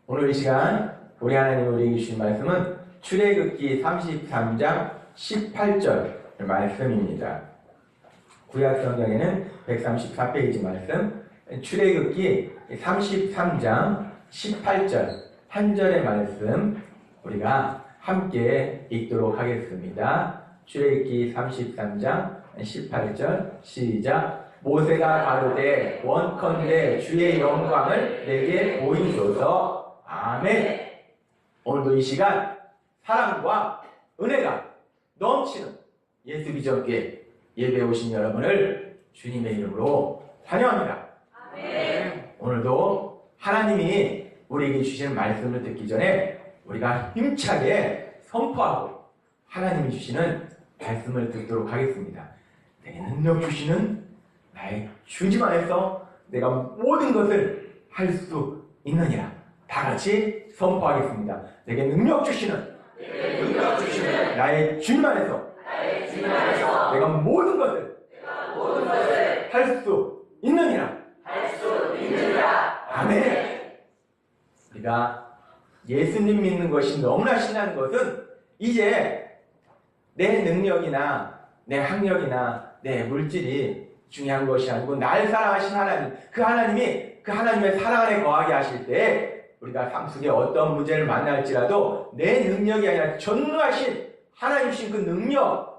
오늘 이 시간 우리 하나님이 우리에게 주신 말씀은 출애굽기 33장 18절 말씀입니다. 구약 성경에는 134페이지 말씀, 출애굽기 33장 18절 한 절의 말씀 우리가 함께 읽도록 하겠습니다. 출애굽기 33장 18절 시작. 모세가 가로되 원컨대 주의 영광을 내게 보이소서. 아멘. 오늘도 이 시간 사랑과 은혜가 넘치는 예수 비전교회 예배 오신 여러분을 주님의 이름으로 환영합니다. 아멘. 오늘도 하나님이 우리에게 주시는 말씀을 듣기 전에 우리가 힘차게 선포하고 하나님이 주시는 말씀을 듣도록 하겠습니다. 내게 능력 주시는 나의 주님 안에서 내가 모든 것을 할 수 있느니라. 다 같이 선포하겠습니다. 내게 능력 주시는 나의 주님 안에서 내가 모든 것을 할 수 있느니라. 아멘. 우리가 예수님 믿는 것이 너무나 신나는 것은 이제 내 능력이나 내 학력이나 내 물질이 중요한 것이 아니고 날 사랑하신 하나님, 그 하나님의 사랑 안에 거하게 하실 때 우리가 삶 속에 어떤 문제를 만날지라도 내 능력이 아니라 전능하신 하나님 주신 그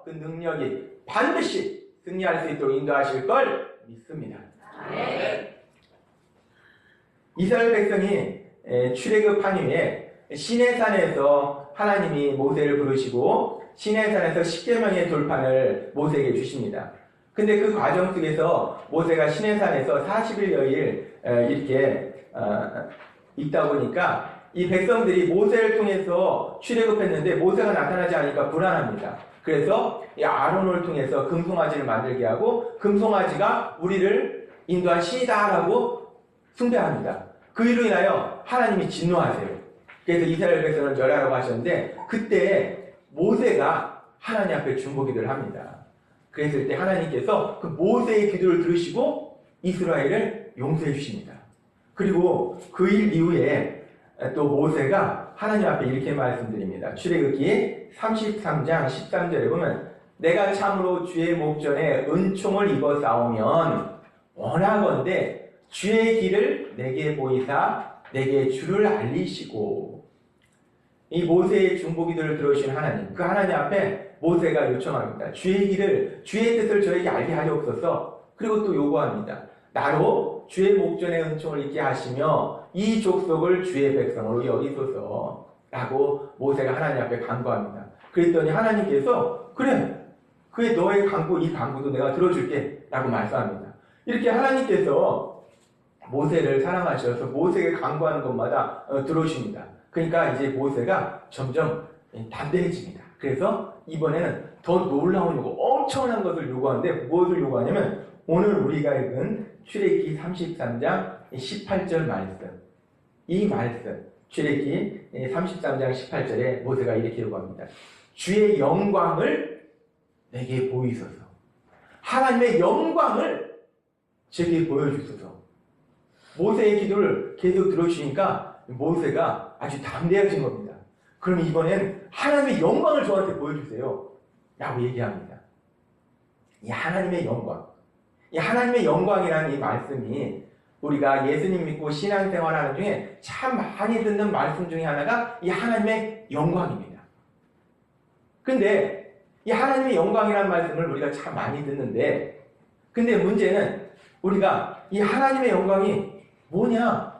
능력이 반드시 승리할 수 있도록 인도하실 걸 믿습니다. 네. 이스라엘 백성이 출애굽한 이후에 시내산에서 하나님이 모세를 부르시고 시내산에서 십계명의 돌판을 모세에게 주십니다. 근데 그 과정 속에서 모세가 시내산에서 40일여일 이렇게 있다 보니까 이 백성들이 모세를 통해서 출애굽했는데 모세가 나타나지 않으니까 불안합니다. 그래서 이 아론을 통해서 금송아지를 만들게 하고 금송아지가 우리를 인도한 신이다라고 숭배합니다. 그 일로 인하여 하나님이 진노하세요. 그래서 이스라엘 백성을 멸하라고 하셨는데 그때 모세가 하나님 앞에 중보기도를 합니다. 그랬을 때 하나님께서 그 모세의 기도를 들으시고 이스라엘을 용서해 주십니다. 그리고 그 일 이후에 또 모세가 하나님 앞에 이렇게 말씀드립니다. 출애굽기 33장 13절에 보면 내가 참으로 주의 목전에 은총을 입어 싸우면 원하건대 주의 길을 내게 보이사 내게 주를 알리시고. 이 모세의 중보기도를 들어주신 하나님, 그 하나님 앞에 모세가 요청합니다. 주의 뜻을 저에게 알게 하옵소서. 그리고 또 요구합니다. 나로 주의 목전에 은총을 입게 하시며 이 족속을 주의 백성으로 여기소서. 라고 모세가 하나님 앞에 간구합니다. 그랬더니 하나님께서 그래, 그의 너의 간구, 이 간구도 내가 들어줄게 라고 말씀합니다. 이렇게 하나님께서 모세를 사랑하셔서 모세에게 간구하는 것마다 들어오십니다. 그러니까 이제 모세가 점점 담대해집니다. 그래서 이번에는 더 놀라운 요구, 엄청난 것을 요구하는데 무엇을 요구하냐면 오늘 우리가 읽은 출애굽기 33장 18절 말씀, 이 말씀, 출애굽기 33장 18절에 모세가 이렇게 요구합니다. 주의 영광을 내게 보이소서. 하나님의 영광을 제게 보여주소서. 모세의 기도를 계속 들어주시니까 모세가 아주 담대해진 겁니다. 그럼 이번엔 하나님의 영광을 저한테 보여주세요. 라고 얘기합니다. 이 하나님의 영광. 이 하나님의 영광이라는 이 말씀이 우리가 예수님 믿고 신앙생활하는 중에 참 많이 듣는 말씀 중에 하나가 이 하나님의 영광입니다. 근데 이 하나님의 영광이라는 말씀을 우리가 참 많이 듣는데 근데 문제는 우리가 이 하나님의 영광이 뭐냐?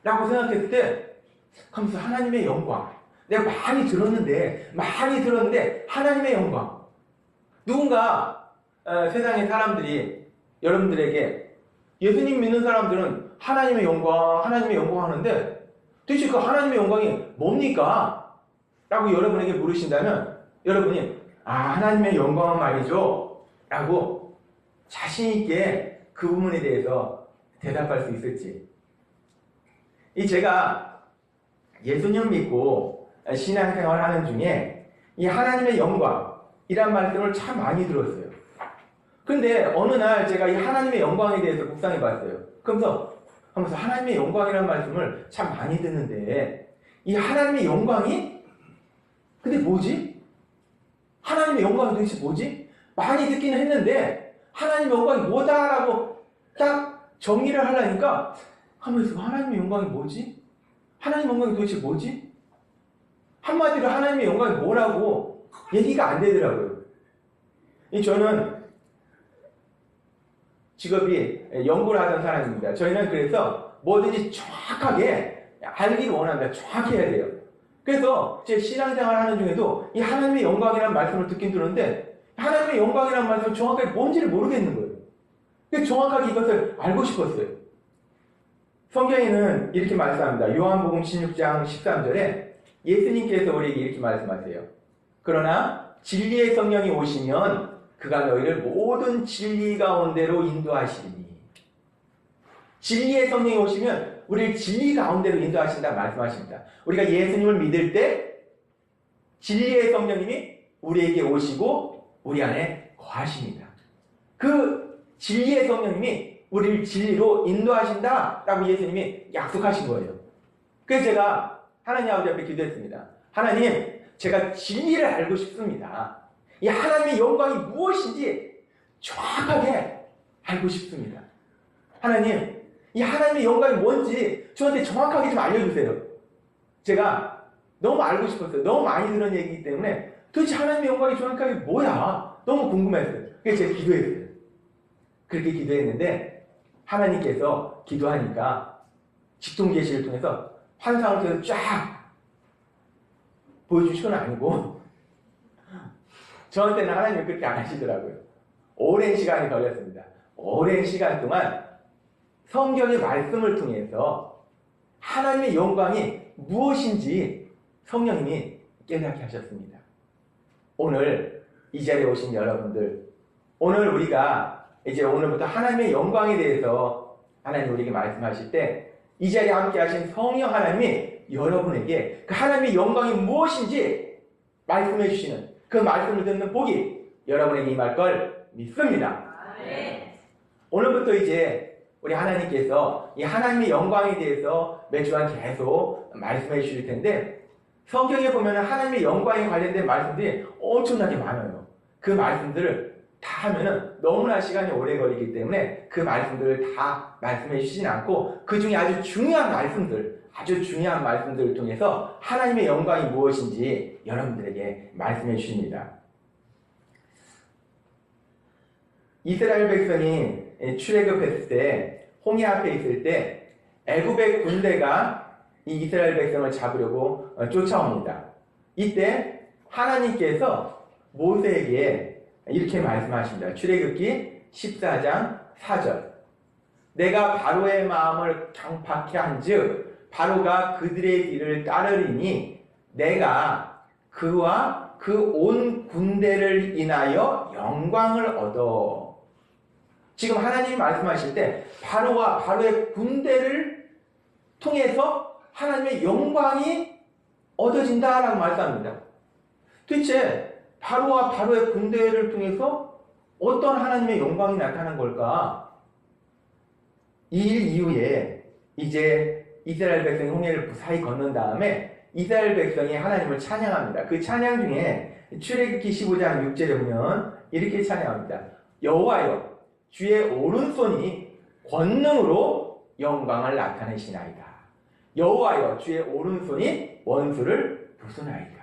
라고 생각했을 때 하면서 하나님의 영광. 내가 많이 들었는데 하나님의 영광. 누군가 세상의 사람들이 여러분들에게 예수님 믿는 사람들은 하나님의 영광 하는데 도대체 그 하나님의 영광이 뭡니까? 라고 여러분에게 물으신다면 여러분이 하나님의 영광은 말이죠. 라고 자신있게 그 부분에 대해서 대답할 수 있을지. 제가 예수님 믿고 신앙생활 하는 중에 이 하나님의 영광이란 말씀을 참 많이 들었어요. 근데 어느 날 제가 이 하나님의 영광에 대해서 묵상해 봤어요. 그러면서 하면서 하나님의 영광이라는 말씀을 참 많이 듣는데 이 하나님의 영광이 근데 뭐지? 하나님의 영광이 도대체 뭐지? 많이 듣기는 했는데 하나님의 영광이 뭐다라고 딱 정리를 하려니까 하면서 하나님의 영광이 뭐지? 하나님의 영광이 도대체 뭐지? 한마디로 하나님의 영광이 뭐라고 얘기가 안 되더라고요. 저는 직업이 연구를 하던 사람입니다. 저희는 그래서 뭐든지 정확하게 알기를 원합니다. 정확히 해야 돼요. 그래서 제 신앙생활 하는 중에도 이 하나님의 영광이라는 말씀을 듣긴 들었는데 하나님의 영광이라는 말씀은 정확하게 뭔지를 모르겠는 거예요. 그래서 정확하게 이것을 알고 싶었어요. 성경에는 이렇게 말씀합니다. 요한복음 16장 13절에 예수님께서 우리에게 이렇게 말씀하세요. 그러나 진리의 성령이 오시면 그가 너희를 모든 진리 가운데로 인도하시리니. 진리의 성령이 오시면 우리를 진리 가운데로 인도하신다 말씀하십니다. 우리가 예수님을 믿을 때 진리의 성령님이 우리에게 오시고 우리 안에 거하십니다. 그 진리의 성령님이 우리를 진리로 인도하신다라고 예수님이 약속하신 거예요. 그래서 제가 하나님 아버지 앞에 기도했습니다. 하나님, 제가 진리를 알고 싶습니다. 이 하나님의 영광이 무엇인지 정확하게 알고 싶습니다. 하나님, 이 하나님의 영광이 뭔지 저한테 정확하게 좀 알려주세요. 제가 너무 알고 싶었어요. 너무 많이 들은 얘기이기 때문에 도대체 하나님의 영광이 정확하게 뭐야? 너무 궁금했어요. 그래서 제가 기도했어요. 그렇게 기도했는데 하나님께서 기도하니까 직통계시를 통해서 환상을 통해서 쫙 보여주신 건 아니고 저한테는 하나님이 그렇게 안 하시더라고요. 오랜 시간이 걸렸습니다. 오랜 시간 동안 성경의 말씀을 통해서 하나님의 영광이 무엇인지 성령님이 깨닫게 하셨습니다. 오늘 이 자리에 오신 여러분들, 오늘 우리가 이제 오늘부터 하나님의 영광에 대해서 하나님 우리에게 말씀하실 때 이 자리에 함께 하신 성령 하나님이 여러분에게 그 하나님의 영광이 무엇인지 말씀해 주시는 그 말씀을 듣는 복이 여러분에게 임할 걸 믿습니다. 네. 오늘부터 이제 우리 하나님께서 이 하나님의 영광에 대해서 몇 주간 계속 말씀해 주실 텐데 성경에 보면 하나님의 영광에 관련된 말씀들이 엄청나게 많아요. 그 말씀들을 다 하면은 너무나 시간이 오래 걸리기 때문에 그 말씀들을 다 말씀해 주시진 않고 그 중에 아주 중요한 말씀들을 통해서 하나님의 영광이 무엇인지 여러분들에게 말씀해 주십니다. 이스라엘 백성이 출애굽했을 때 홍해 앞에 있을 때 애굽의 군대가 이 이스라엘 백성을 잡으려고 쫓아옵니다. 이때 하나님께서 모세에게 이렇게 말씀하십니다. 출애굽기 14장 4절. 내가 바로의 마음을 강팍케 한즉 바로가 그들의 길을 따르리니 내가 그와 그 온 군대를 인하여 영광을 얻어. 지금 하나님이 말씀하실 때 바로와 바로의 군대를 통해서 하나님의 영광이 얻어진다라고 말씀합니다. 도대체 바로와 바로의 군대를 통해서 어떤 하나님의 영광이 나타난 걸까? 이 일 이후에 이제 이스라엘 백성이 홍해를 무사히 건넌 다음에 이스라엘 백성이 하나님을 찬양합니다. 그 찬양 중에 출애굽기 15장 6절에 보면 이렇게 찬양합니다. 여호와여 주의 오른손이 권능으로 영광을 나타내시나이다. 여호와여 주의 오른손이 원수를 부수나이다.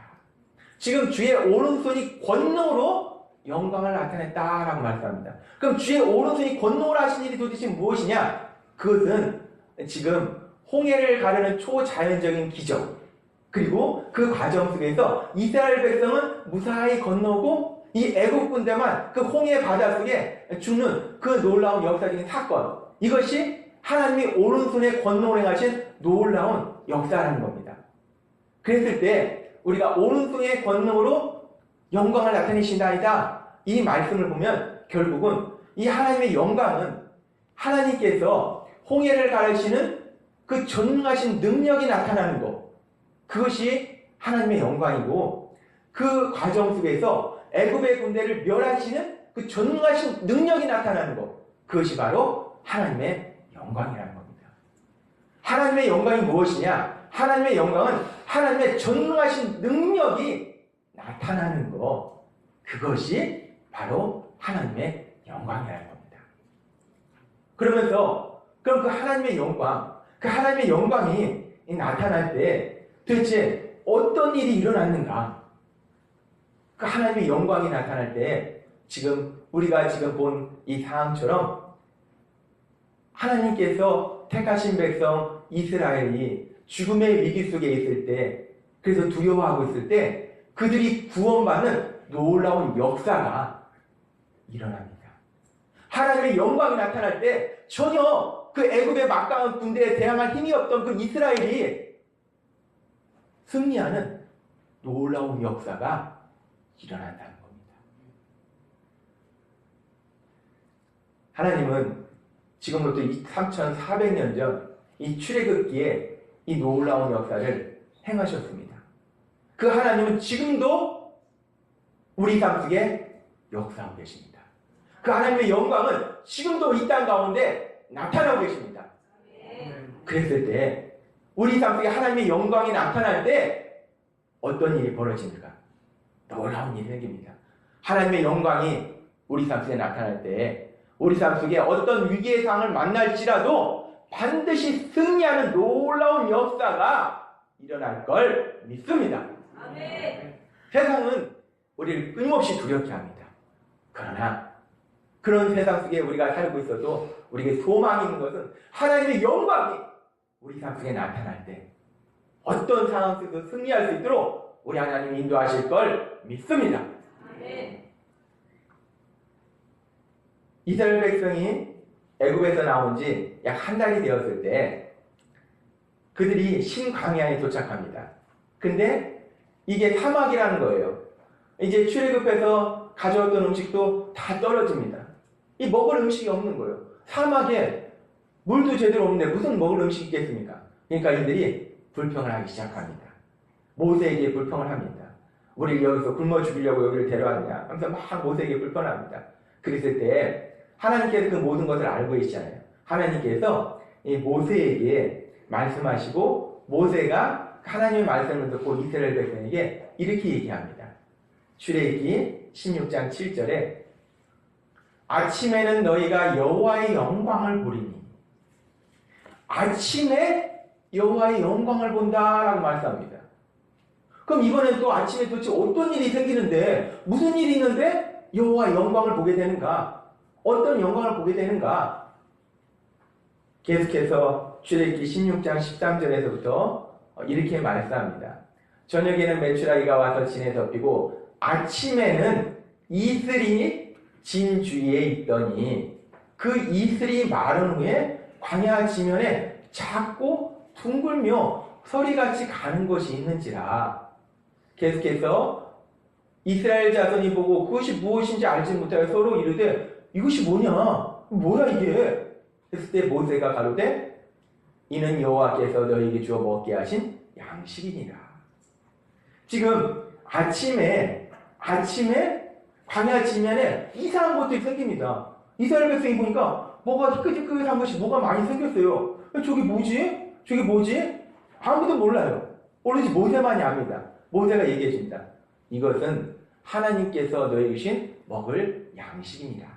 지금 주의 오른손이 권능으로 영광을 나타냈다라고 말씀합니다. 그럼 주의 오른손이 권능으로 하신 일이 도대체 무엇이냐? 그것은 지금 홍해를 가르는 초자연적인 기적, 그리고 그 과정 속에서 이스라엘 백성은 무사히 건너고 이 애국 군대만 그 홍해 바다 속에 죽는 그 놀라운 역사적인 사건, 이것이 하나님이 오른손에 권능을 행하신 놀라운 역사라는 겁니다. 그랬을 때 우리가 오른손의 권능으로 영광을 나타내신다이다, 이 말씀을 보면 결국은 이 하나님의 영광은 하나님께서 홍해를 가르시는 그 전능하신 능력이 나타나는 것, 그것이 하나님의 영광이고 그 과정 속에서 애굽의 군대를 멸하시는 그 전능하신 능력이 나타나는 것, 그것이 바로 하나님의 영광이라는 겁니다. 하나님의 영광이 무엇이냐? 하나님의 영광은 하나님의 전능하신 능력이 나타나는 것. 그것이 바로 하나님의 영광이라는 겁니다. 그러면서 그럼 그 하나님의 영광, 그 하나님의 영광이 나타날 때 도대체 어떤 일이 일어났는가? 그 하나님의 영광이 나타날 때 우리가 지금 본 이 상황처럼 하나님께서 택하신 백성 이스라엘이 죽음의 위기 속에 있을 때, 그래서 두려워하고 있을 때 그들이 구원받는 놀라운 역사가 일어납니다. 하나님의 영광이 나타날 때 전혀 그 애굽의 막강한 군대에 대항할 힘이 없던 그 이스라엘이 승리하는 놀라운 역사가 일어난다는 겁니다. 하나님은 지금부터 3400년 전 이 출애굽기에 이 놀라운 역사를 행하셨습니다. 그 하나님은 지금도 우리 삶 속에 역사하고 계십니다. 그 하나님의 영광은 지금도 이 땅 가운데 나타나고 계십니다. 그랬을 때 우리 삶 속에 하나님의 영광이 나타날 때 어떤 일이 벌어집니까? 놀라운 일이 생깁니다. 하나님의 영광이 우리 삶 속에 나타날 때 우리 삶 속에 어떤 위기의 상황을 만날지라도 반드시 승리하는 놀라운 역사가 일어날 걸 믿습니다. 아멘. 세상은 우리를 끊임없이 두렵게 합니다. 그러나 그런 세상 속에 우리가 살고 있어도 우리에게 소망이 있는 것은 하나님의 영광이 우리 삶 속에 나타날 때 어떤 상황 속에서 승리할 수 있도록 우리 하나님이 인도하실 걸 믿습니다. 아멘. 이스라엘 백성이 애굽에서 나온 지 약 한 달이 되었을 때 그들이 신광야에 도착합니다. 근데 이게 사막이라는 거예요. 이제 출애굽해서 가져왔던 음식도 다 떨어집니다. 이 먹을 음식이 없는 거예요. 사막에 물도 제대로 없는데 무슨 먹을 음식이 있겠습니까? 그러니까 이들이 불평을 하기 시작합니다. 모세에게 불평을 합니다. 우리를 여기서 굶어 죽이려고 여기를 데려왔냐 하면서 막 모세에게 불평합니다. 그랬을 때 하나님께서 그 모든 것을 알고 계시잖아요. 하나님께서 이 모세에게 말씀하시고 모세가 하나님의 말씀을 듣고 이스라엘 백성에게 이렇게 얘기합니다. 출애굽기 16장 7절에 아침에는 너희가 여호와의 영광을 보리니, 아침에 여호와의 영광을 본다라고 말씀합니다. 그럼 이번엔 또 아침에 도대체 어떤 일이 생기는데, 무슨 일이 있는데 여호와의 영광을 보게 되는가? 어떤 영광을 보게 되는가? 계속해서 출애굽기 16장 13절에서부터 이렇게 말씀합니다. 저녁에는 메추라기가 와서 진에 덮이고 아침에는 이슬이 진 주위에 있더니 그 이슬이 마른 후에 광야 지면에 작고 둥글며 서리같이 가는 것이 있는지라. 계속해서 이스라엘 자손이 보고 그것이 무엇인지 알지 못하여 서로 이르되 이것이 뭐냐? 뭐야 이게? 했을 때 모세가 가로되 이는 여호와께서 너희에게 주어 먹게 하신 양식이니라. 지금 아침에 광야 지면에 이상한 것들이 생깁니다. 이스라엘 백성이 보니까 뭐가 희끗희끗한 것이 뭐가 많이 생겼어요. 저게 뭐지? 저게 뭐지? 아무도 몰라요. 오로지 모세만이 압니다. 모세가 얘기해 줍니다. 이것은 하나님께서 너희에게 주신 먹을 양식입니다.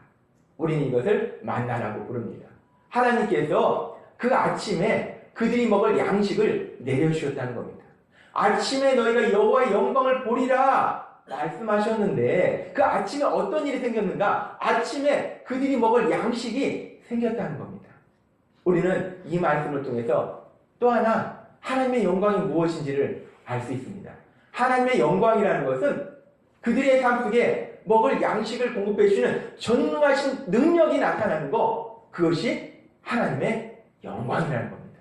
우리는 이것을 만나라고 부릅니다. 하나님께서 그 아침에 그들이 먹을 양식을 내려주셨다는 겁니다. 아침에 너희가 여호와의 영광을 보리라 말씀하셨는데 그 아침에 어떤 일이 생겼는가? 아침에 그들이 먹을 양식이 생겼다는 겁니다. 우리는 이 말씀을 통해서 또 하나 하나님의 영광이 무엇인지를 알 수 있습니다. 하나님의 영광이라는 것은 그들의 삶 속에 먹을 양식을 공급해 주시는 전능하신 능력이 나타나는 것, 그것이 하나님의 영광이라는 겁니다.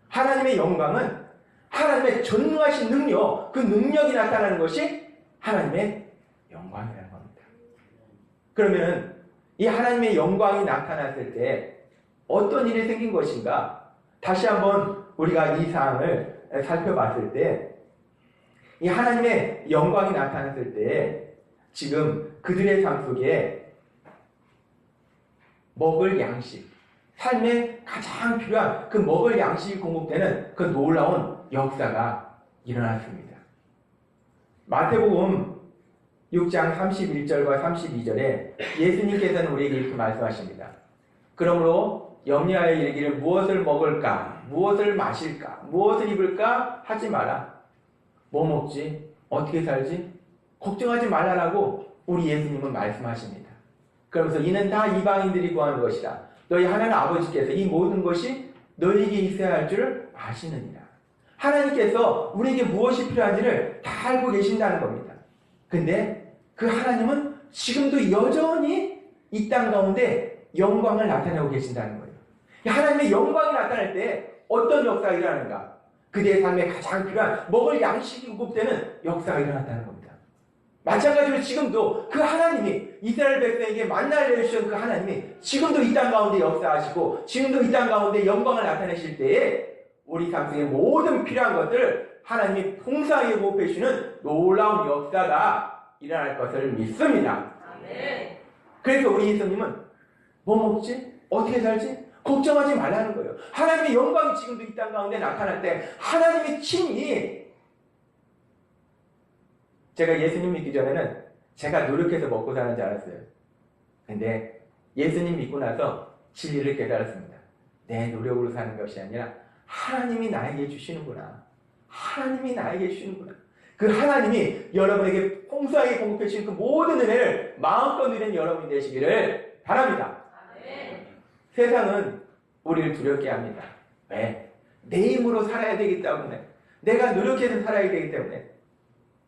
하나님의 영광은 하나님의 전능하신 능력, 그 능력이 나타나는 것이 하나님의 영광이라는 겁니다. 그러면 이 하나님의 영광이 나타났을 때 어떤 일이 생긴 것인가? 다시 한번 우리가 이 사항을 살펴봤을 때 이 하나님의 영광이 나타났을 때 지금 그들의 삶 속에 먹을 양식, 삶에 가장 필요한 그 먹을 양식이 공급되는 그 놀라운 역사가 일어났습니다. 마태복음 6장 31절과 32절에 예수님께서는 우리에게 이렇게 말씀하십니다. 그러므로 염려하여 이르기를 무엇을 먹을까, 무엇을 마실까, 무엇을 입을까 하지 마라. 뭐 먹지? 어떻게 살지? 걱정하지 말라라고 우리 예수님은 말씀하십니다. 그러면서 이는 다 이방인들이 구하는 것이다. 너희 하나님 아버지께서 이 모든 것이 너희에게 있어야 할 줄을 아시느니라. 하나님께서 우리에게 무엇이 필요한지를 다 알고 계신다는 겁니다. 근데 그 하나님은 지금도 여전히 이 땅 가운데 영광을 나타내고 계신다는 거예요. 하나님의 영광이 나타날 때 어떤 역사가 일어나는가? 그대의 삶에 가장 필요한 먹을 양식이 공급되는 역사가 일어났다는 겁니다. 마찬가지로 지금도 그 하나님이 이스라엘 백성에게 만나를 내주신 그 하나님이 지금도 이 땅 가운데 역사하시고 지금도 이 땅 가운데 영광을 나타내실 때에 우리 삶 속에 모든 필요한 것들을 하나님이 풍성하게 공급해 주시는 놀라운 역사가 일어날 것을 믿습니다. 아멘. 그래서 우리 예수님은 뭐 먹지? 어떻게 살지? 걱정하지 말라는 거예요. 하나님의 영광이 지금도 이 땅 가운데 나타날 때 하나님의 친히, 제가 예수님 믿기 전에는 제가 노력해서 먹고 사는 줄 알았어요. 근데 예수님 믿고 나서 진리를 깨달았습니다. 내 노력으로 사는 것이 아니라 하나님이 나에게 주시는구나. 하나님이 나에게 주시는구나. 그 하나님이 여러분에게 풍성하게 공급해 주신 그 모든 은혜를 마음껏 누리는 여러분이 되시기를 바랍니다. 아멘. 세상은 우리를 두렵게 합니다. 왜? 내 힘으로 살아야 되기 때문에, 내가 노력해서 살아야 되기 때문에.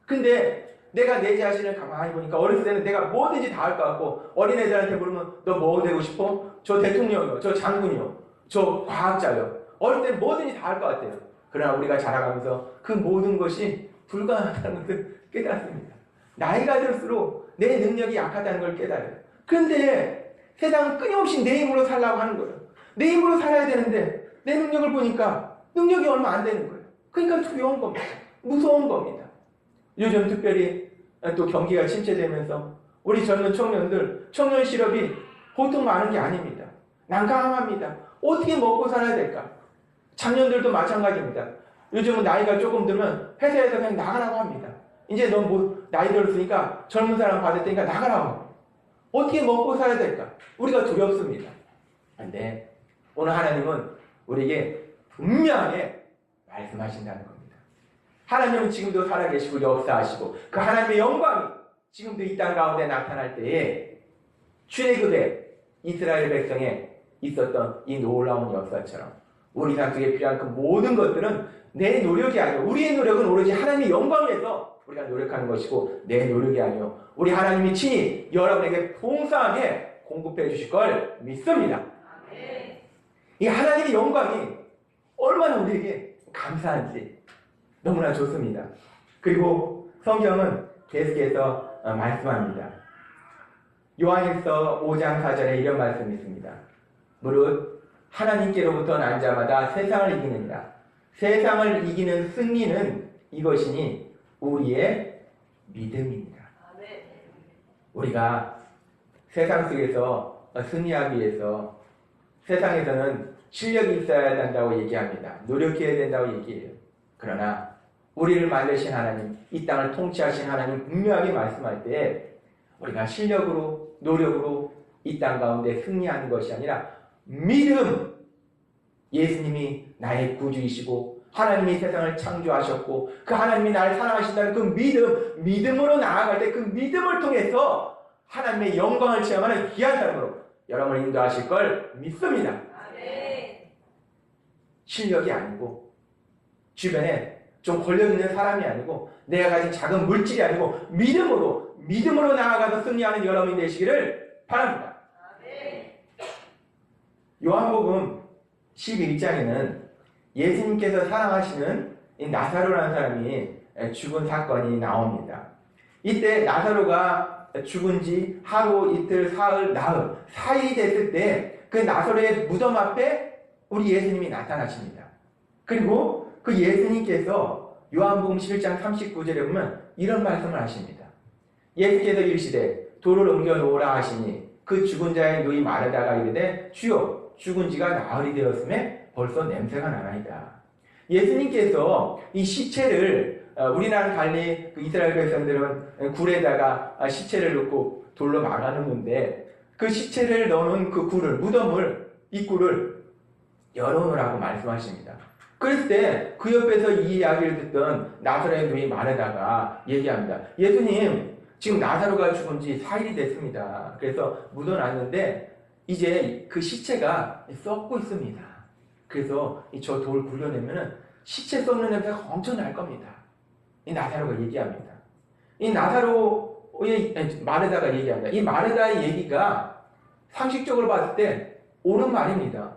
근데 내가 내 자신을 가만히 보니까 어렸을 때는 내가 뭐든지 다 할 것 같고, 어린애들한테 물으면 너 뭐 되고 싶어? 저 대통령이요, 저 장군이요, 저 과학자요. 어릴 때는 뭐든지 다 할 것 같아요. 그러나 우리가 자라가면서 그 모든 것이 불가능하다는 것을 깨닫습니다. 나이가 들수록 내 능력이 약하다는 걸 깨달아요. 그런데 세상은 끊임없이 내 힘으로 살라고 하는 거예요. 내 힘으로 살아야 되는데 내 능력을 보니까 능력이 얼마 안 되는 거예요. 그러니까 두려운 겁니다. 무서운 겁니다. 요즘 특별히 또 경기가 침체되면서 우리 젊은 청년들, 청년 실업이 보통 많은 게 아닙니다. 난감합니다. 어떻게 먹고 살아야 될까? 청년들도 마찬가지입니다. 요즘은 나이가 조금 들면 회사에서 그냥 나가라고 합니다. 이제 너 뭐 나이 들었으니까 젊은 사람 받을 테니까 나가라고. 어떻게 먹고 살아야 될까? 우리가 두렵습니다. 그런데 오늘 하나님은 우리에게 분명하게 말씀하신다는 겁니다. 하나님은 지금도 살아계시고 역사하시고 그 하나님의 영광이 지금도 이 땅 가운데 나타날 때에 출애굽의 이스라엘 백성에 있었던 이 놀라운 역사처럼 우리 삶 속에 필요한 그 모든 것들은 내 노력이 아니고, 우리의 노력은 오로지 하나님의 영광을 위해서 우리가 노력하는 것이고 내 노력이 아니요 우리 하나님이 친히 여러분에게 풍성하게 공급해 주실 걸 믿습니다. 이 하나님의 영광이 얼마나 우리에게 감사한지 너무나 좋습니다. 그리고 성경은 계속해서 말씀합니다. 요한일서 5장 4절에 이런 말씀이 있습니다. 무릇 하나님께로부터 난 자마다 세상을 이기느니라. 세상을 이기는 승리는 이것이니 우리의 믿음입니다. 우리가 세상 속에서 승리하기 위해서 세상에서는 실력이 있어야 된다고 얘기합니다. 노력해야 된다고 얘기해요. 그러나 우리를 만드신 하나님, 이 땅을 통치하신 하나님 분명하게 말씀할 때 우리가 실력으로, 노력으로 이 땅 가운데 승리하는 것이 아니라 믿음, 예수님이 나의 구주이시고 하나님이 세상을 창조하셨고 그 하나님이 나를 사랑하신다는 그 믿음으로 나아갈 때 그 믿음을 통해서 하나님의 영광을 체험하는 귀한 사람으로 여러분을 인도하실 걸 믿습니다. 실력이 아니고 주변에 좀 걸려있는 사람이 아니고 내가 가진 작은 물질이 아니고 믿음으로 나아가서 승리하는 여러분이 되시기를 바랍니다. 요한복음 11장에는 예수님께서 사랑하시는 이 나사로라는 사람이 죽은 사건이 나옵니다. 이때 나사로가 죽은 지 하루, 이틀, 사흘, 나흘 사일이 됐을 때 그 나사로의 무덤 앞에 우리 예수님이 나타나십니다. 그리고 그 예수님께서 요한복음 11장 39절에 보면 이런 말씀을 하십니다. 예수께서 이르시되 돌을 옮겨 놓으라 하시니 그 죽은 자의 누이 마르다가 이르되 주여 죽은 지가 나흘이 되었음에 벌써 냄새가 나나이다. 예수님께서 이 시체를 우리나라 달리 그 이스라엘 백성들은 굴에다가 시체를 넣고 돌로 막아놓는데 그 시체를 넣는 그 굴을 무덤을 입구를 열어놓으라고 말씀하십니다. 그랬을 때 그 옆에서 이 이야기를 듣던 나사로의 누이 마르다가 얘기합니다. 예수님 지금 나사로가 죽은 지 4일이 됐습니다. 그래서 묻어놨는데 이제 그 시체가 썩고 있습니다. 그래서 저 돌 굴려내면은 시체 썩는 냄새가 엄청 날 겁니다. 이 나사로가 얘기합니다. 이 나사로의 마르다가 얘기합니다. 이 마르다의 얘기가 상식적으로 봤을 때 옳은 말입니다.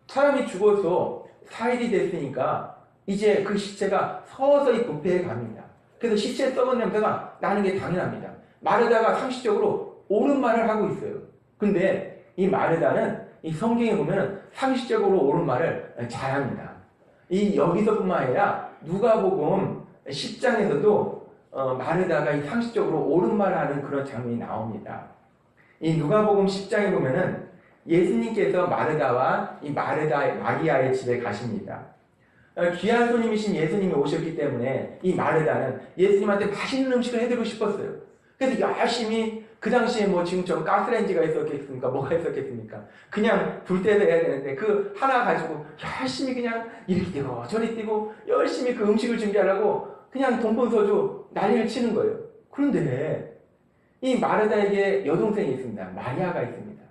사람이 죽어서 4일이 됐으니까 이제 그 시체가 서서히 부패해 갑니다. 그래서 시체 썩은 냄새가 나는 게 당연합니다. 마르다가 상식적으로 옳은 말을 하고 있어요. 근데 이 마르다는 이 성경에 보면 상식적으로 옳은 말을 잘합니다. 이 여기서뿐만 아니라 누가복음 10장에서도 마르다가 이 상식적으로 옳은 말을 하는 그런 장면이 나옵니다. 이 누가복음 10장에 보면은 예수님께서 마르다와 이 마리아의 집에 가십니다. 귀한 손님이신 예수님이 오셨기 때문에 이 마르다는 예수님한테 맛있는 음식을 해드리고 싶었어요. 그래서 열심히 그 당시에 뭐 지금처럼 가스레인지가 있었겠습니까? 뭐가 있었겠습니까? 그냥 불때서 해야 되는데 그 하나 가지고 열심히 그냥 이렇게 뛰고 저리 뛰고 열심히 그 음식을 준비하려고 그냥 돈본서주 난리를 치는 거예요. 그런데 이 마르다에게 여동생이 있습니다. 마리아가 있습니다.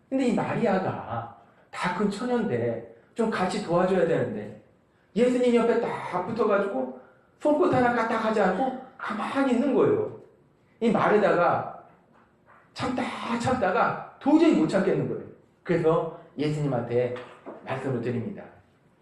근데 이 마리아가 다 큰 처녀인데 좀 같이 도와줘야 되는데 예수님 옆에 딱 붙어가지고 손끝 하나 까딱하지 않고 가만히 있는 거예요. 이 마르다가 참다가 도저히 못 참겠는 거예요. 그래서 예수님한테 말씀을 드립니다.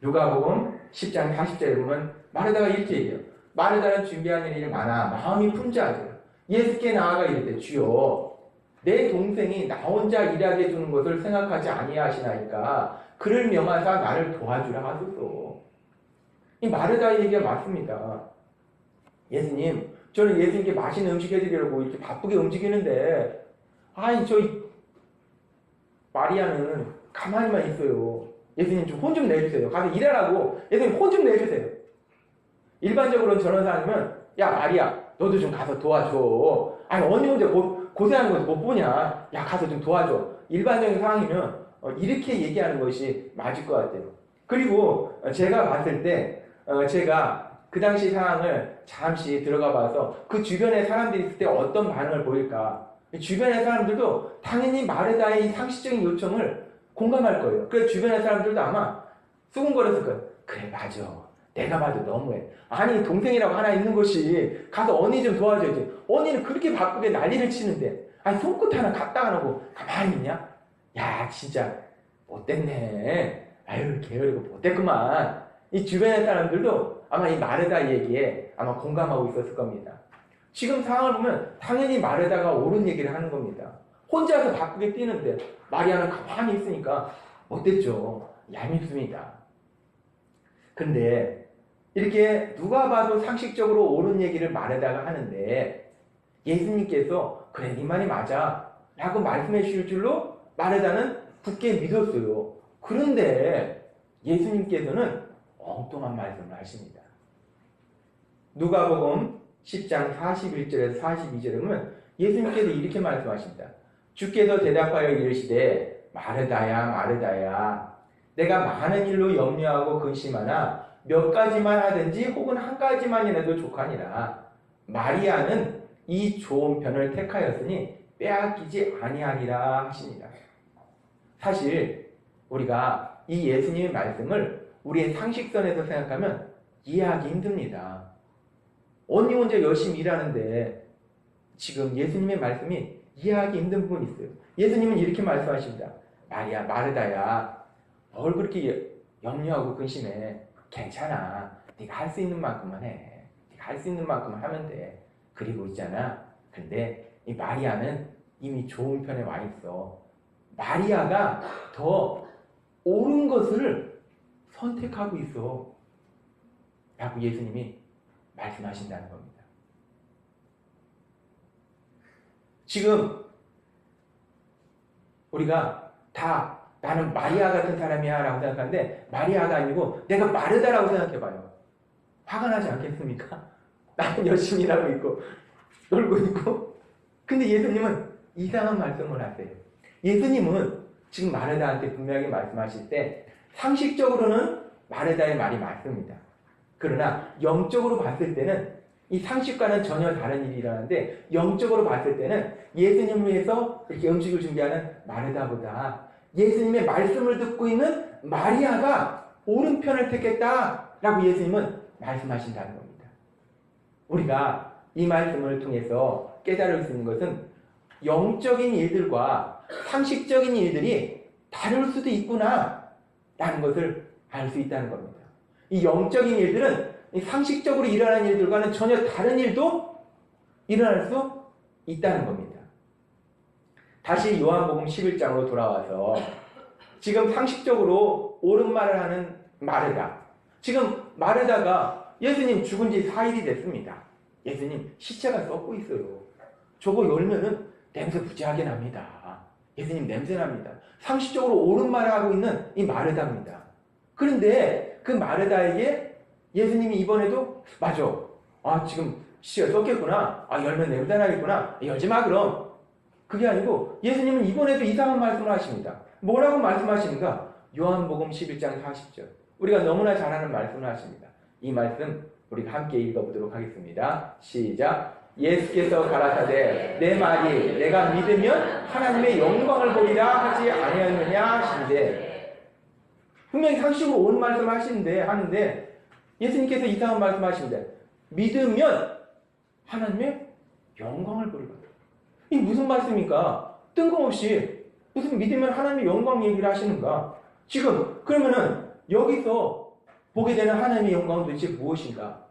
누가복음 10장 40절에 보면 마르다가 이렇게 얘기해요. 마르다는 준비하는 일이 많아 마음이 분주하죠. 예수께 나아가 이르되 주여 내 동생이 나 혼자 일하게 두는 것을 생각하지 아니하시나이까 그를 명하사 나를 도와주라 하소서. 이 마르다의 얘기가 맞습니다. 예수님, 저는 예수님께 맛있는 음식 해드리려고 이렇게 바쁘게 움직이는데 저 마리아는 가만히만 있어요. 예수님 좀 혼 좀 내주세요. 가서 일하라고 예수님 혼 좀 내주세요. 일반적으로는 저런 사람이면 야 마리아 너도 좀 가서 도와줘. 언니 혼자 고생하는 거 못 보냐. 야 가서 좀 도와줘. 일반적인 상황이면 이렇게 얘기하는 것이 맞을 것 같아요. 그리고 제가 봤을 때 제가 그 당시 상황을 잠시 들어가 봐서 그 주변에 사람들이 있을 때 어떤 반응을 보일까. 주변의 사람들도 당연히 마르다의 상식적인 요청을 공감할 거예요. 그래서 주변의 사람들도 아마 수군거렸을 거예요. 그래 맞아. 내가 봐도 너무해. 동생이라고 하나 있는 것이 가서 언니 좀 도와줘야지. 언니는 그렇게 바쁘게 난리를 치는데 손끝 하나 갖다 안 하고 가만히 있냐? 야 진짜 못됐네. 게으르고 못됐구만. 이 주변의 사람들도 아마 이 마르다 얘기에 아마 공감하고 있었을 겁니다. 지금 상황을 보면 당연히 마르다가 옳은 얘기를 하는 겁니다. 혼자서 바쁘게 뛰는데 마리아는 가만히 있으니까 못됐죠. 얄밉습니다. 근데 이렇게 누가 봐도 상식적으로 옳은 얘기를 마르다가 하는데 예수님께서 그래 네 말이 맞아 라고 말씀해 주실 줄로 마르다는 굳게 믿었어요. 그런데 예수님께서는 엉뚱한 말씀을 하십니다. 누가복음 10장 41절에서 42절에 보면 예수님께서 이렇게 말씀하십니다. 주께서 대답하여 이르시되 마르다야 마르다야 내가 많은 일로 염려하고 근심하나 몇 가지만 하든지 혹은 한 가지만이라도 족하니라. 마리아는 이 좋은 편을 택하였으니 빼앗기지 아니하리라 하시니라. 사실 우리가 이 예수님의 말씀을 우리의 상식선에서 생각하면 이해하기 힘듭니다. 언니 혼자 열심히 일하는데 지금 예수님의 말씀이 이해하기 힘든 부분이 있어요. 예수님은 이렇게 말씀하십니다. 마리아 마르다야 뭘 그렇게 염려하고 근심해. 괜찮아. 네가 할 수 있는 만큼만 해. 네가 할 수 있는 만큼만 하면 돼. 그리고 있잖아. 근데 이 마리아는 이미 좋은 편에 와 있어. 마리아가 더 옳은 것을 선택하고 있어. 라고 예수님이 말씀하신다는 겁니다. 지금 우리가 다 나는 마리아 같은 사람이야 라고 생각하는데 마리아가 아니고 내가 마르다라고 생각해봐요. 화가 나지 않겠습니까? 나는 열심히 일하고 있고 놀고 있고. 근데 예수님은 이상한 말씀을 하세요. 예수님은 지금 마르다한테 분명히 말씀하실 때 상식적으로는 마르다의 말이 맞습니다. 그러나 영적으로 봤을 때는 이 상식과는 전혀 다른 일이 일어나는데 영적으로 봤을 때는 예수님을 위해서 이렇게 음식을 준비하는 마르다보다 예수님의 말씀을 듣고 있는 마리아가 옳은 편을 택했다라고 예수님은 말씀하신다는 겁니다. 우리가 이 말씀을 통해서 깨달을 수 있는 것은 영적인 일들과 상식적인 일들이 다를 수도 있구나 라는 것을 알 수 있다는 겁니다. 이 영적인 일들은 상식적으로 일어나는 일들과는 전혀 다른 일도 일어날 수 있다는 겁니다. 다시 요한복음 11장으로 돌아와서 지금 상식적으로 옳은 말을 하는 마르다. 지금 마르다가 예수님 죽은 지 4일이 됐습니다. 예수님 시체가 썩고 있어요. 저거 열면은 냄새 무지하게 납니다. 예수님 냄새 납니다. 상식적으로 옳은 말을 하고 있는 이 마르다입니다. 그런데 그 마르다에게 예수님이 이번에도 맞아. 지금 시체가 썩겠구나. 열면 냄새 나겠구나. 열지 마 그럼. 그게 아니고 예수님은 이번에도 이상한 말씀을 하십니다. 뭐라고 말씀하시는가? 요한복음 11장 40절. 우리가 너무나 잘 아는 말씀을 하십니다. 이 말씀 우리가 함께 읽어보도록 하겠습니다. 시작. 예수께서 가라사대 내 말이 내가 믿으면 하나님의 영광을 보리라 하지 아니하느냐 하시는데, 분명히 상식으로 옳은 말씀을 하는데 예수님께서 이상한 말씀을 하십니다. 믿으면 하나님의 영광을 보리라. 이게 무슨 말씀입니까? 뜬금없이 무슨 믿으면 하나님의 영광 얘기를 하시는가? 지금 그러면은 여기서 보게 되는 하나님의 영광은 도대체 무엇인가?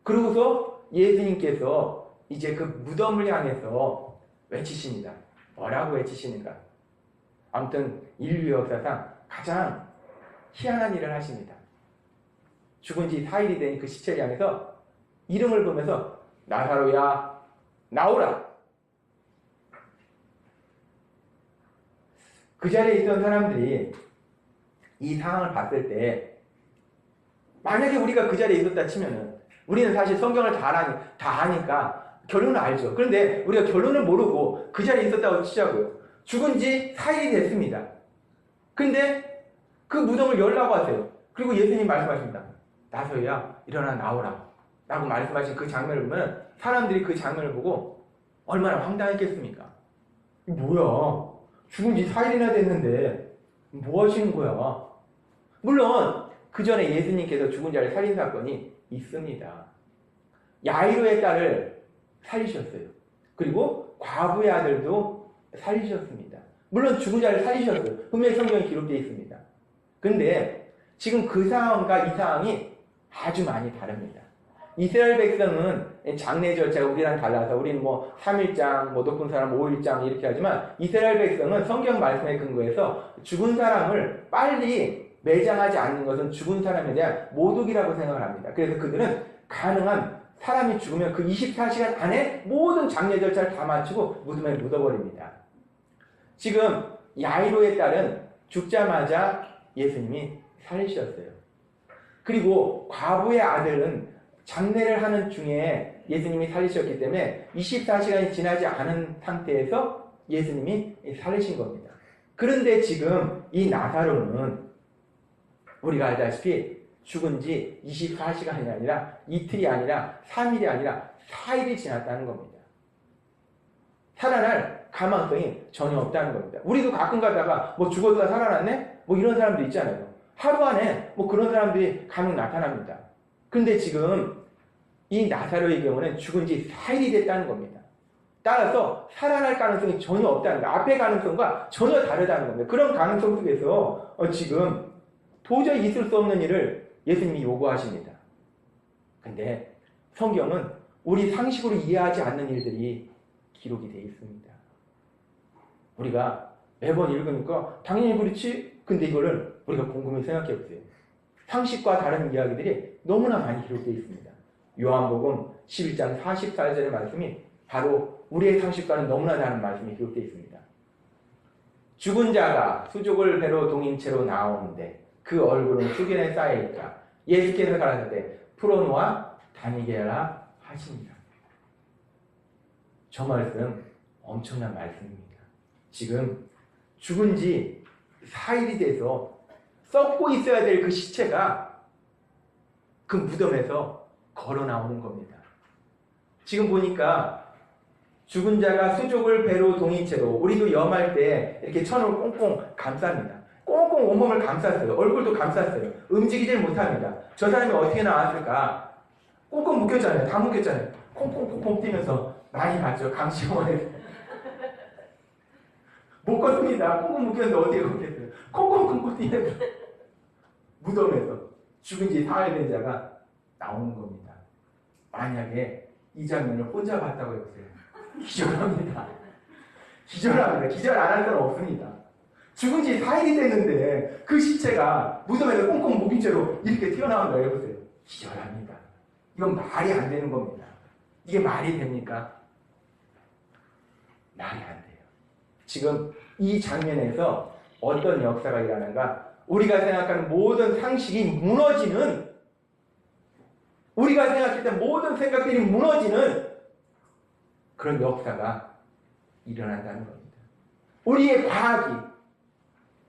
그러고서 예수님께서 이제 그 무덤을 향해서 외치십니다. 뭐라고 외치시는가? 아무튼 인류 역사상 가장 희한한 일을 하십니다. 죽은 지 4일이 된 그 시체를 향해서 이름을 보면서 나사로야 나오라. 그 자리에 있던 사람들이 이 상황을 봤을 때, 만약에 우리가 그 자리에 있었다 치면은, 우리는 사실 성경을 다 아니까 결론을 알죠. 그런데 우리가 결론을 모르고 그 자리에 있었다고 치자고요. 죽은 지 4일이 됐습니다. 근데 그 무덤을 열라고 하세요. 그리고 예수님이 말씀하십니다. 나서야 일어나 나오라 라고 말씀하신 그 장면을 보면 사람들이 그 장면을 보고 얼마나 황당했겠습니까? 뭐야, 죽은 지 4일이나 됐는데 뭐 하시는 거야? 물론 그 전에 예수님께서 죽은 자를 살린 사건이 있습니다. 야이로의 딸을 살리셨어요. 그리고 과부의 아들도 살리셨습니다. 물론 죽은 자를 살리셨어요. 분명히 성경에 기록되어 있습니다. 근데 지금 그 상황과 이 상황이 아주 많이 다릅니다. 이스라엘 백성은 장례 절차가 우리랑 달라서 우리는 3일장, 높은 사람 5일장 이렇게 하지만 이스라엘 백성은 성경 말씀에 근거해서 죽은 사람을 빨리 매장하지 않는 것은 죽은 사람에 대한 모독이라고 생각을 합니다. 그래서 그들은 가능한 사람이 죽으면 그 24시간 안에 모든 장례 절차를 다 마치고 무덤에 묻어버립니다. 지금 야이로의 딸은 죽자마자 예수님이 살리셨어요. 그리고 과부의 아들은 장례를 하는 중에 예수님이 살리셨기 때문에 24시간이 지나지 않은 상태에서 예수님이 살리신 겁니다. 그런데 지금 이 나사로는 우리가 알다시피 죽은 지 24시간이 아니라 이틀이 아니라 3일이 아니라 4일이 지났다는 겁니다. 살아날 가망성이 전혀 없다는 겁니다. 우리도 가끔 가다가 죽었다 살아났네? 이런 사람도 있잖아요. 하루 안에 그런 사람들이 간혹 나타납니다. 근데 지금 이 나사로의 경우는 죽은 지 4일이 됐다는 겁니다. 따라서 살아날 가능성이 전혀 없다는 거예요. 앞의 가능성과 전혀 다르다는 겁니다. 그런 가능성 속에서 지금 도저히 있을 수 없는 일을 예수님이 요구하십니다. 근데 성경은 우리 상식으로 이해하지 않는 일들이 기록이 되어 있습니다. 우리가 매번 읽으니까 당연히 그렇지. 근데 이거를 우리가 곰곰이 생각해 보세요. 상식과 다른 이야기들이 너무나 많이 기록되어 있습니다. 요한복음 11장 44절의 말씀이 바로 우리의 상식과는 너무나 다른 말씀이 기록되어 있습니다. 죽은 자가 수족을 배로 동인 채로 나오는데 그 얼굴은 수견에 쌓여있다. 예수께서 가라사대 풀어놓아 다니게 하라 하십니다. 저 말씀 엄청난 말씀입니다. 지금 죽은 지 4일이 돼서 썩고 있어야 될 그 시체가 그 무덤에서 걸어 나오는 겁니다. 지금 보니까 죽은 자가 수족을 배로 동인 채로, 우리도 염할 때 이렇게 천을 꽁꽁 감쌉니다. 꽁꽁 온몸을 감쌌어요. 얼굴도 감쌌어요. 움직이질 못합니다. 저 사람이 어떻게 나왔을까? 꽁꽁 묶였잖아요. 다 묶였잖아요. 콩콩콩콩 뛰면서 많이 봤죠. 강시원에서. 못 걷습니다. 콩콩 묶였는데 어디에 걷겠어요. 콩콩콩콩 뛰면서 무덤에서 죽은 지 4일 된 자가 나오는 겁니다. 만약에 이 장면을 혼자 봤다고 해보세요. 기절합니다. 기절합니다. 기절 안 할 사람 없습니다. 죽은 지 4일이 됐는데 그 시체가 무덤에서 꽁꽁 묶인 채로 이렇게 튀어나온다 해보세요. 기절합니다. 이건 말이 안 되는 겁니다. 이게 말이 됩니까? 말이 안 돼요. 지금 이 장면에서 어떤 역사가 일어나는가? 우리가 생각하는 모든 상식이 무너지는, 우리가 생각했던 모든 생각들이 무너지는 그런 역사가 일어난다는 겁니다. 우리의 과학이,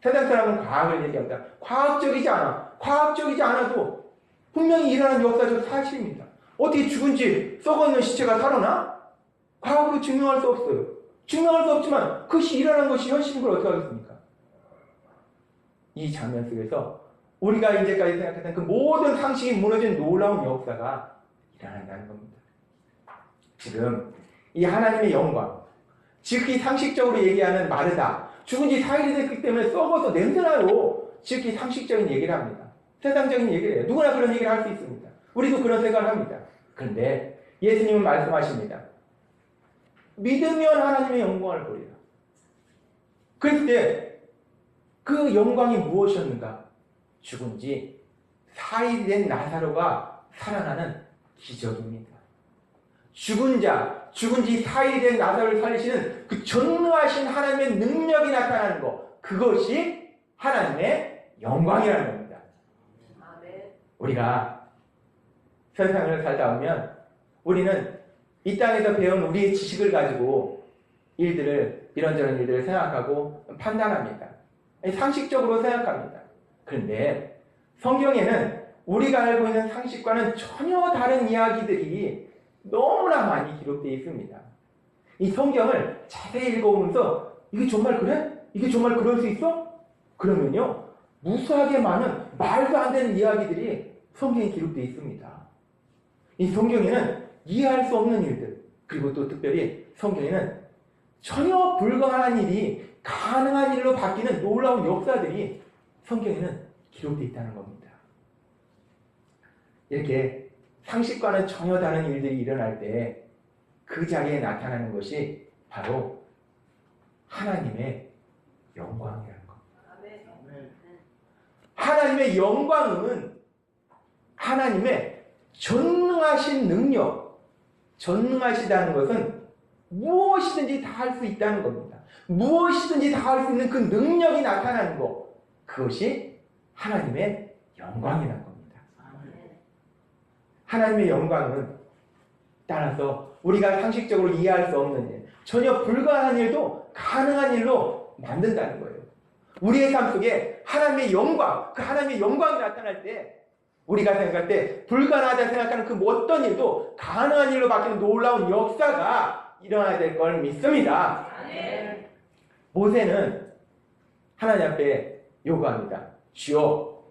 세상 사람은 과학을 얘기합니다. 과학적이지 않아도 분명히 일어난 역사적 사실입니다. 어떻게 죽은 지 썩어있는 시체가 살아나? 과학으로 증명할 수 없어요. 증명할 수 없지만 그것이 일어난 것이 현실인 걸 어떻게 하겠습니까? 이 장면 속에서 우리가 이제까지 생각했던 그 모든 상식이 무너진 놀라운 역사가 일어난다는 겁니다. 지금 이 하나님의 영광, 지극히 상식적으로 얘기하는 마르다, 죽은 지 4일이 됐기 때문에 썩어서 냄새나요. 지극히 상식적인 얘기를 합니다. 세상적인 얘기를 해요. 누구나 그런 얘기를 할 수 있습니다. 우리도 그런 생각을 합니다. 그런데 예수님은 말씀하십니다. 믿으면 하나님의 영광을 보리라. 그랬을 때 그 영광이 무엇이었는가? 죽은 지 4일이 된 나사로가 살아나는 기적입니다. 죽은 지 4일이 된 나사로를 살리시는 그 전능하신 하나님의 능력이 나타나는 것, 그것이 하나님의 영광이라는 겁니다. 우리가 세상을 살다 보면 우리는 이 땅에서 배운 우리의 지식을 가지고 이런저런 일들을 생각하고 판단합니다. 상식적으로 생각합니다. 그런데 성경에는 우리가 알고 있는 상식과는 전혀 다른 이야기들이 너무나 많이 기록되어 있습니다. 이 성경을 자세히 읽어보면서 이게 정말 그래? 이게 정말 그럴 수 있어? 그러면요, 무수하게 많은 말도 안 되는 이야기들이 성경에 기록되어 있습니다. 이 성경에는 이해할 수 없는 일들, 그리고 또 특별히 성경에는 전혀 불가능한 일이 가능한 일로 바뀌는 놀라운 역사들이 성경에는 기록되어 있다는 겁니다. 이렇게 상식과는 전혀 다른 일들이 일어날 때 그 자리에 나타나는 것이 바로 하나님의 영광이라는 겁니다. 하나님의 영광은 하나님의 전능하신 능력, 전능하시다는 것은 무엇이든지 다 할 수 있다는 겁니다. 무엇이든지 다 할 수 있는 그 능력이 나타나는 것, 그것이 하나님의 영광이라는 겁니다. 하나님의 영광은 따라서 우리가 상식적으로 이해할 수 없는 일, 전혀 불가능한 일도 가능한 일로 만든다는 거예요. 우리의 삶 속에 하나님의 영광, 그 하나님의 영광이 나타날 때 우리가 생각할 때 불가능하다 생각하는 그 어떤 일도 가능한 일로 바뀌는 놀라운 역사가 일어나야 될 걸 믿습니다. 모세는 하나님 앞에 요구합니다. 주여,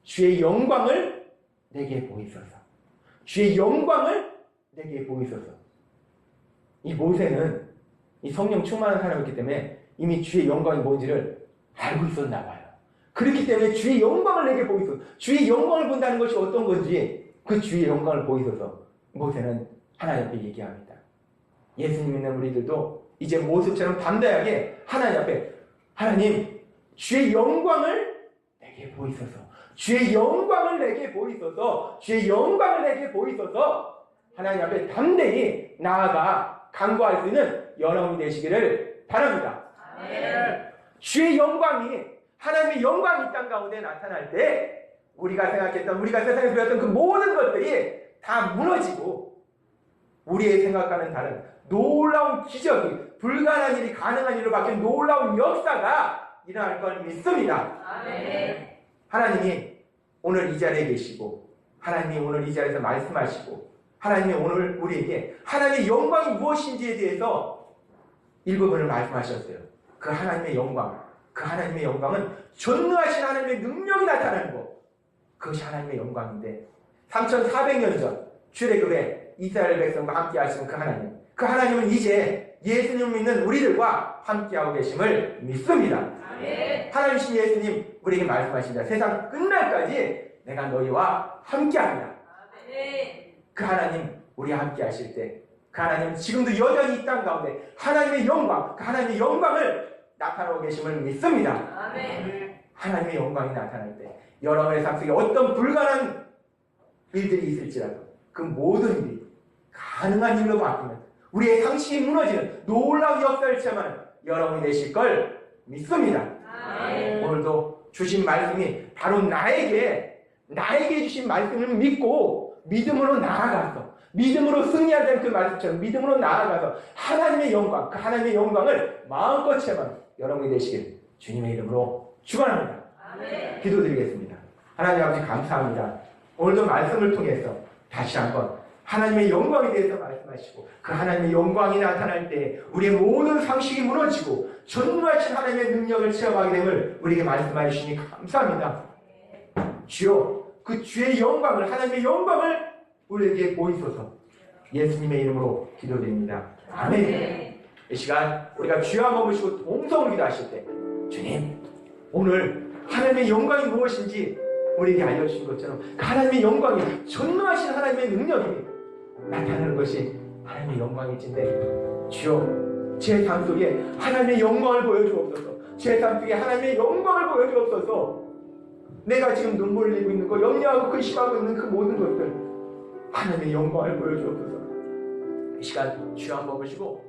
주의 영광을 내게 보이소서. 주의 영광을 내게 보이소서. 이 모세는 이 성령 충만한 사람이기 때문에 이미 주의 영광이 뭔지를 알고 있었나 봐요. 그렇기 때문에 주의 영광을 내게 보이소서. 주의 영광을 본다는 것이 어떤 건지 그 주의 영광을 보이소서 모세는 하나님 앞에 얘기합니다. 예수님 믿는 우리들도 이제 모세처럼 담대하게 하나님 앞에, 하나님, 주의 영광을 내게 보이소서. 주의 영광을 내게 보이소서. 주의 영광을 내게 보이소서. 하나님 앞에 담대히 나아가 간구할 수 있는 여러분이 되시기를 바랍니다. 주의 영광이, 하나님의 영광이 이 땅 가운데 나타날 때 우리가 생각했던, 우리가 세상에서 배웠던 그 모든 것들이 다 무너지고 우리의 생각과는 다른 놀라운 기적이, 불가능한 일이 가능한 일로 바뀐 놀라운 역사가 일어날 걸 믿습니다. 하나님이 오늘 이 자리에 계시고, 하나님이 오늘 이 자리에서 말씀하시고, 하나님이 오늘 우리에게 하나님의 영광이 무엇인지에 대해서 일부분을 말씀하셨어요. 그 하나님의 영광, 그 하나님의 영광은 전능하신 하나님의 능력이 나타나는 것, 그것이 하나님의 영광인데, 3400년 전 출애굽에 이스라엘 백성과 함께 하시는 그 하나님, 그 하나님은 이제 예수님 믿는 우리들과 함께하고 계심을 믿습니다. 하나님이신 예수님 우리에게 말씀하십니다. 세상 끝날까지 내가 너희와 함께합니다. 그 하나님 우리와 함께 하실 때, 그 하나님 지금도 여전히 이 땅 가운데 하나님의 영광, 그 하나님의 영광을 나타나고 계심을 믿습니다. 하나님의 영광이 나타날 때 여러분의 삶 속에 어떤 불가능한 일들이 있을지라도 그 모든 일이 가능한 일로 바뀌는, 우리의 상식이 무너지는 놀라운 역사를 체험하는 여러분이 되실 걸 믿습니다. 오늘도 주신 말씀이 바로 나에게 주신 말씀을 믿고 믿음으로 나아가서, 믿음으로 승리한다는 그 말씀처럼 믿음으로 나아가서 하나님의 영광, 그 하나님의 영광을 마음껏 체험하는 여러분이 되시길 주님의 이름으로 축원합니다. 기도드리겠습니다. 하나님 아버지 감사합니다. 오늘도 말씀을 통해서 다시 한번 하나님의 영광에 대해서 말씀하시고, 그 하나님의 영광이 나타날 때 우리의 모든 상식이 무너지고 전능하신 하나님의 능력을 체험하게 됨을 우리에게 말씀해 주시니 감사합니다. 주여, 그 주의 영광을, 하나님의 영광을 우리에게 보이소서. 예수님의 이름으로 기도드립니다. 아멘. 이 시간 우리가 주여 한번 보시고 동성을 기도하실 때, 주님 오늘 하나님의 영광이 무엇인지 우리에게 알려주신 것처럼 그 하나님의 영광이, 전능하신 하나님의 능력이 나타나는 것이 하나님의 영광일진데, 주여 제 삶 속에 하나님의 영광을 보여주옵소서. 제 삶 속에 하나님의 영광을 보여주옵소서. 내가 지금 눈물 흘리고 있는 거, 염려하고 근심하고 있는 그 모든 것들, 하나님의 영광을 보여주옵소서. 이 시간 주여 한번 보시고